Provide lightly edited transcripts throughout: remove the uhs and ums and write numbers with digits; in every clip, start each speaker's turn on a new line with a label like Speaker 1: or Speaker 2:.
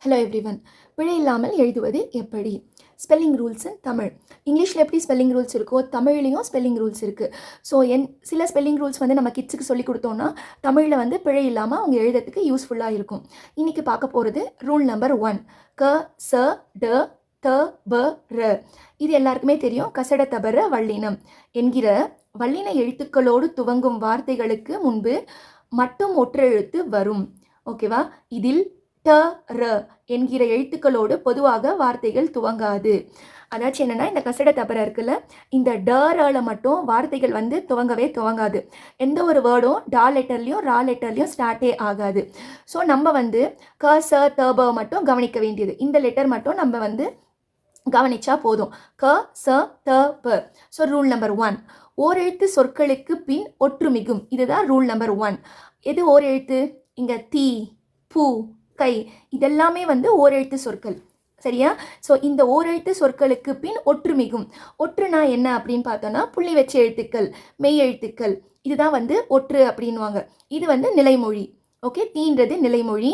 Speaker 1: Hello everyone. பிழை இல்லாமல் எழுதுவது எப்படி? ஸ்பெல்லிங் ரூல்ஸ் இன் தமிழ். இங்கிலீஷில் எப்படி ஸ்பெல்லிங் ரூல்ஸ் இருக்கோ தமிழ்லேயும் ஸ்பெல்லிங் ரூல்ஸ் இருக்குது. ஸோ சில ஸ்பெல்லிங் ரூல்ஸ் வந்து நம்ம கிட்ஸுக்கு சொல்லி கொடுத்தோன்னா தமிழில் வந்து பிழை இல்லாமல் அவங்க எழுதுறதுக்கு யூஸ்ஃபுல்லாக இருக்கும். இன்றைக்கி பார்க்க போகிறது ரூல் நம்பர் 1. க ச ட த ப ர. இது எல்லாருக்குமே தெரியும். கசட தபர வல்லினம் என்கிற வல்லின எழுத்துக்களோடு துவங்கும் வார்த்தைகளுக்கு முன்பு மட்டும் ஒற்றெழுத்து வரும். ஓகேவா? இதில் ட ர என்கிற எழுத்துக்களோடு பொதுவாக வார்த்தைகள் துவங்காது. அதாச்சும் என்னென்னா, இந்த கசட தபர இருக்குல்ல, இந்த டரால மட்டும் வார்த்தைகள் வந்து துவங்காது. எந்த ஒரு வேர்டும் டா லெட்டர்லையும் ரா லெட்டர்லையும் ஸ்டார்ட்டே ஆகாது. ஸோ நம்ம வந்து க ச த ப மட்டும் கவனிக்க வேண்டியது. இந்த லெட்டர் மட்டும் நம்ம வந்து கவனிச்சா போதும். க ச த ப. ஸோ ரூல் நம்பர் 1, ஓரெழுத்து சொற்களுக்கு பின் ஒற்றுமிகும். இதுதான் ரூல் நம்பர் 1. எது ஓர் எழுத்து? இங்கே தீ, பூ, கை, இதெல்லாமே வந்து ஓரெழுத்து சொற்கள். சரியா? ஸோ இந்த ஓரெழுத்து சொற்களுக்கு பின் ஒற்றுமிகும். ஒற்றுனா என்ன அப்படின்னு பார்த்தோன்னா, புள்ளி வச்ச எழுத்துக்கள், மெய் எழுத்துக்கள், இதுதான் வந்து ஒற்று அப்படின்வாங்க. இது வந்து நிலைமொழி. ஓகே, தீன்றது நிலைமொழி.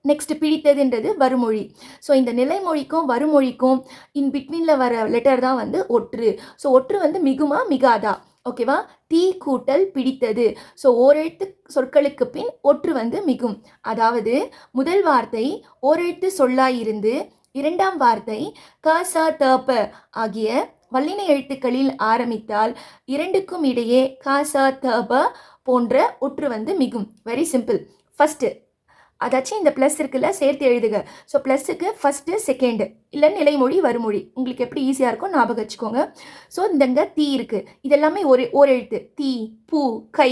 Speaker 1: நெக்ஸ்ட் பிடித்ததுன்றது வருமொழி. ஸோ இந்த நிலைமொழிக்கும் வருமொழிக்கும் இன் பிட்வீனில் வர லெட்டர் தான் வந்து ஒற்று. ஸோ ஒற்று வந்து மிகுமா மிகாதா? ஓகேவா? தீ கூட்டல் பிடித்தது. ஸோ ஓரெழுத்து சொற்களுக்கு பின் ஒற்று வந்து மிகும். அதாவது முதல் வார்த்தை ஓரெழுத்து சொல்லாயிருந்து இரண்டாம் வார்த்தை க ச த ப ஆகிய வல்லின எழுத்துக்களில் ஆரம்பித்தால் இரண்டுக்கும் இடையே க ச த ப போன்ற ஒற்று வந்து மிகும். Very simple. ஃபஸ்ட்டு அதாச்சும் இந்த ப்ளஸ் இருக்குல்ல, சேர்த்து எழுதுக. ஸோ ப்ளஸ்ஸுக்கு ஃபஸ்ட்டு செகண்டு இல்லை நிலைமொழி வருமொழி, உங்களுக்கு எப்படி ஈஸியாக இருக்கும் ஞாபகம் வச்சுக்கோங்க. ஸோ இந்தங்க தீ இருக்குது, இதெல்லாமே ஒரு எழுத்து. தீ, பூ, கை.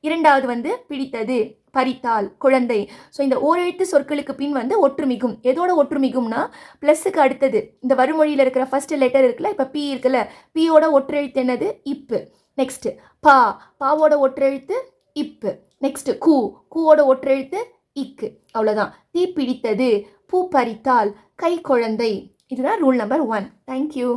Speaker 1: இரண்டாவது வந்து பிடித்தது, பறித்தால், குழந்தை. ஸோ இந்த ஓரெழுத்து சொற்களுக்கு பின் வந்து ஒற்றுமிகும். எதோட ஒற்றுமிகும்னா ப்ளஸ்ஸுக்கு அடுத்தது இந்த வருமொழியில் இருக்கிற ஃபஸ்ட்டு லெட்டர் இருக்குல்ல, இப்போ பி இருக்குல்ல, பியோட ஒற்றெழுத்து என்னது? இப்பு. நெக்ஸ்ட்டு பா, பாவோட ஒற்றெழுத்து இப்பு. நெக்ஸ்ட்டு கூ, கூவோட ஒற்றெழுத்து இக்கு. அவ்வளோதான். தீ பிடித்தது, பூ பறித்தால், கை குழந்தை. இதுதான் ரூல் நம்பர் 1. தேங்க்யூ.